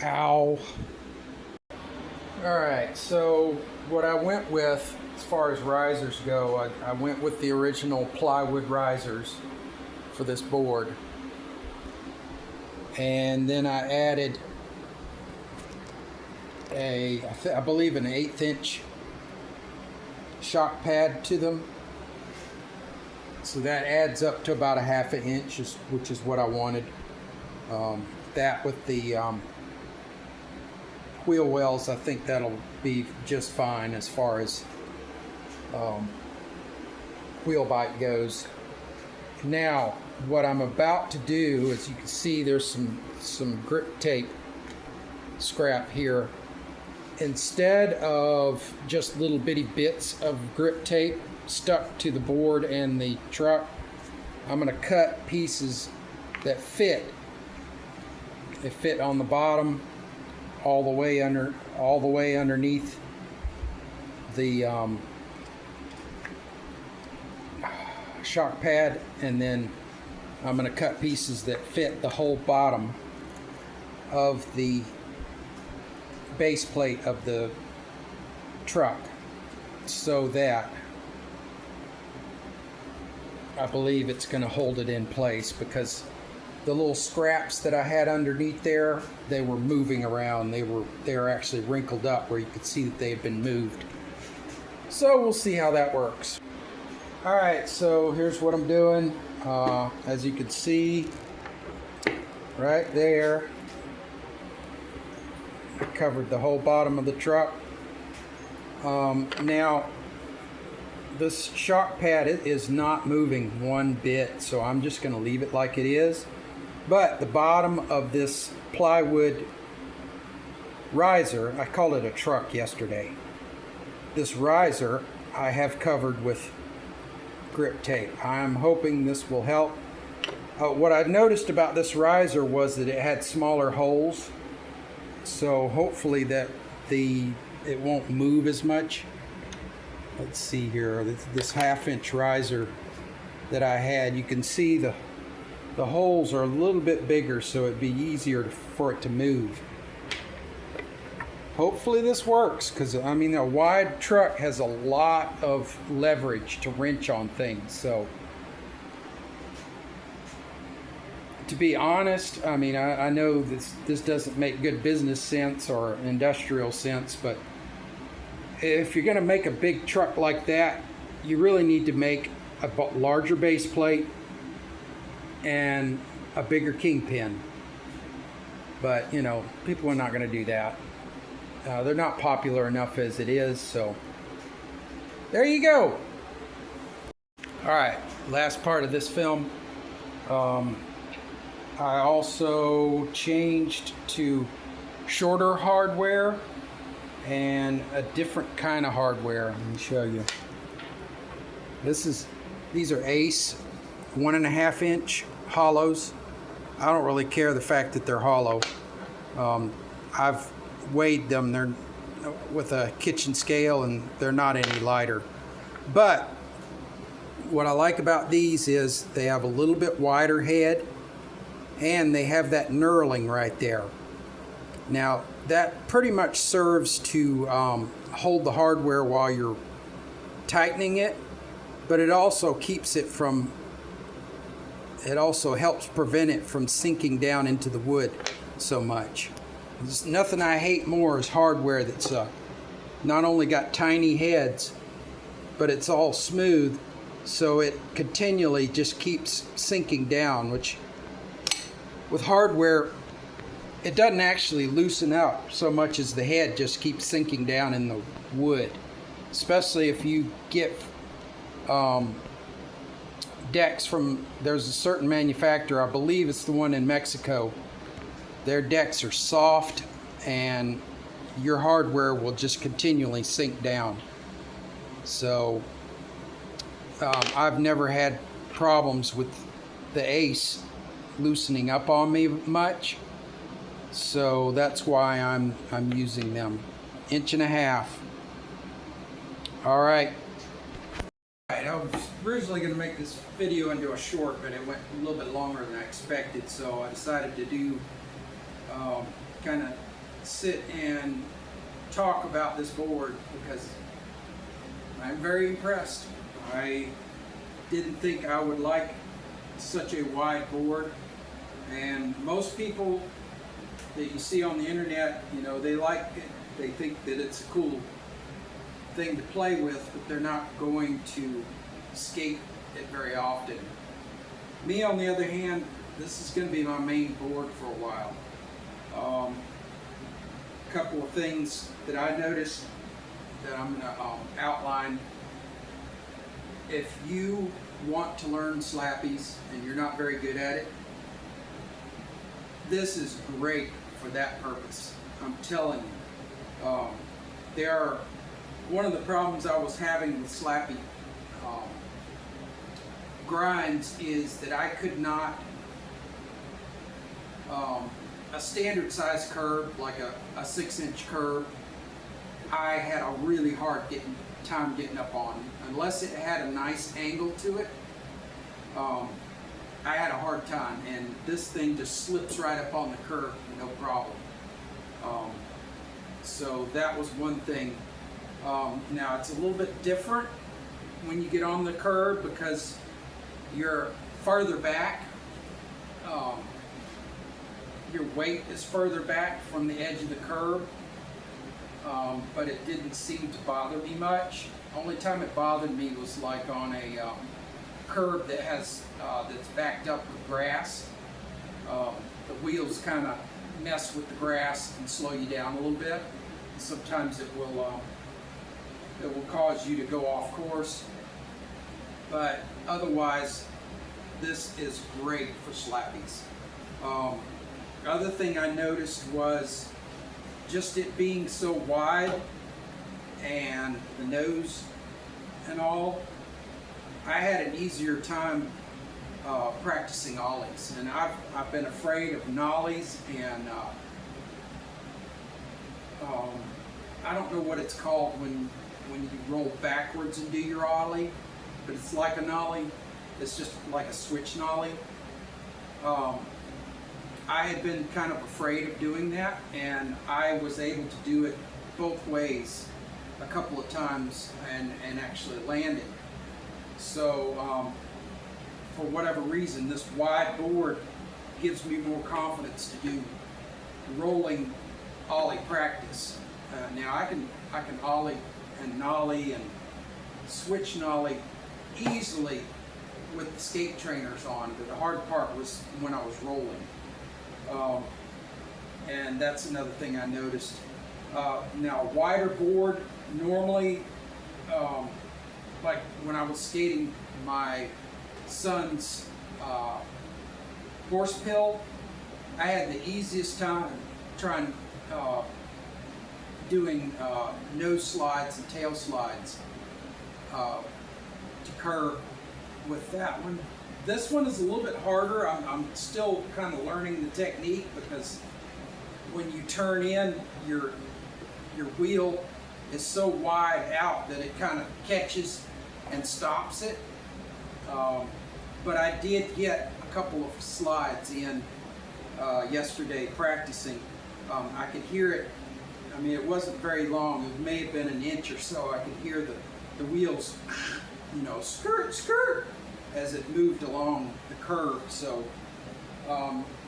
Ow. Alright, so what I went with as far as risers go, I went with the original plywood risers for this board. And then I added I believe an 1/8 inch shock pad to them. So that adds up to about a 1/2 inch, which is what I wanted. That with the wheel wells, I think that'll be just fine as far as wheel bite goes. Now, what I'm about to do, as you can see, there's some grip tape scrap here. Instead of just little bitty bits of grip tape stuck to the board and the truck, I'm going to cut pieces that fit. They fit on the bottom, all the way underneath the shock pad, and then I'm going to cut pieces that fit the whole bottom of the base plate of the truck, so that I believe it's going to hold it in place, because the little scraps that I had underneath there, they were moving around. They were actually wrinkled up where you could see that they had been moved. So we'll see how that works. Alright, so here's what I'm doing. As you can see right there, I covered the whole bottom of the truck. Now this shock pad, it is not moving one bit, so I'm just going to leave it like it is. But the bottom of this plywood riser, I called it a truck yesterday. This riser I have covered with grip tape. I'm hoping this will help. What I noticed about this riser was that it had smaller holes, so hopefully that it won't move as much. Let's see here, this 1/2 inch riser that I had, you can see the holes are a little bit bigger, so it'd be easier for it to move. Hopefully this works, because I mean, a wide truck has a lot of leverage to wrench on things. So to be honest, I mean, I know this doesn't make good business sense or industrial sense, but if you're going to make a big truck like that, you really need to make a larger base plate and a bigger kingpin. But you know, people are not going to do that. They're not popular enough as it is, so there you go. Alright, last part of this film. I also changed to shorter hardware and a different kind of hardware. Let me show you. These are Ace 1.5 inch hollows. I don't really care the fact that they're hollow. I've weighed them. They're with a kitchen scale, and they're not any lighter. But what I like about these is they have a little bit wider head, and they have that knurling right there. Now that pretty much serves to hold the hardware while you're tightening it, but it also helps prevent it from sinking down into the wood so much. There's nothing I hate more is hardware that's not only got tiny heads, but it's all smooth, so it continually just keeps sinking down, which with hardware, it doesn't actually loosen up so much as the head just keeps sinking down in the wood. Especially if you get decks from, there's a certain manufacturer, I believe it's the one in Mexico. Their decks are soft, and your hardware will just continually sink down. So I've never had problems with the Ace loosening up on me much, so that's why I'm using them. 1.5 inches. All right. I was originally going to make this video into a short, but it went a little bit longer than I expected, so I decided to do kind of sit and talk about this board because I'm very impressed. I didn't think I would like such a wide board, and most people that you see on the internet, you know, they like it. They think that it's a cool thing to play with, but they're not going to skate it very often. Me, on the other hand, this is going to be my main board for a while. A couple of things that I noticed that I'm going to outline. If you want to learn slappies and you're not very good at it, this is great for that purpose. I'm telling you. One of the problems I was having with slappy grinds is that I could not, a standard size curve, like a 6-inch curve, I had a really hard time getting up on. Unless it had a nice angle to it, I had a hard time, and this thing just slips right up on the curb, no problem. So that was one thing. Now it's a little bit different when you get on the curb because you're further back. Your weight is further back from the edge of the curb, but it didn't seem to bother me much. Only time it bothered me was like on a curb that has that's backed up with grass. The wheels kind of mess with the grass and slow you down a little bit. Sometimes it will cause you to go off course, but otherwise this is great for slappies. Other thing I noticed was just it being so wide and the nose and all, I had an easier time practicing ollies, and I've been afraid of nollies, and I don't know what it's called when you roll backwards and do your ollie, but it's like a nollie. It's just like a switch nollie. I had been kind of afraid of doing that, and I was able to do it both ways a couple of times and actually land it. So for whatever reason, this wide board gives me more confidence to do rolling ollie practice. Now I can ollie and nollie and switch nollie easily with the skate trainers on, but the hard part was when I was rolling. And that's another thing I noticed. Now, a wider board, normally, like when I was skating my son's horse pill, I had the easiest time trying doing nose slides and tail slides to curb with that one. This one is a little bit harder. I'm still kind of learning the technique because when you turn in, your wheel is so wide out that it kind of catches and stops it. But I did get a couple of slides in yesterday practicing. I could hear it. I mean, it wasn't very long. It may have been an inch or so. I could hear the wheels, you know, skirt, skirt, as it moved along the curve. So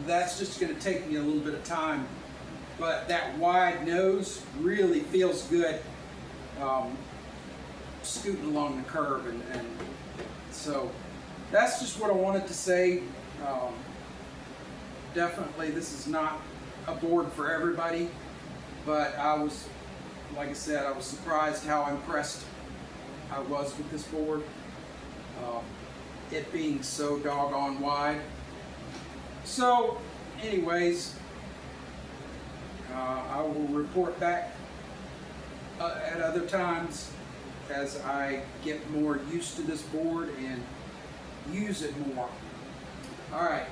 that's just going to take me a little bit of time. But that wide nose really feels good scooting along the curve. And so that's just what I wanted to say. Definitely this is not a board for everybody, but I was, like I said, I was surprised how impressed I was with this board. It being so doggone wide. So anyways, I will report back at other times as I get more used to this board and use it more. All right.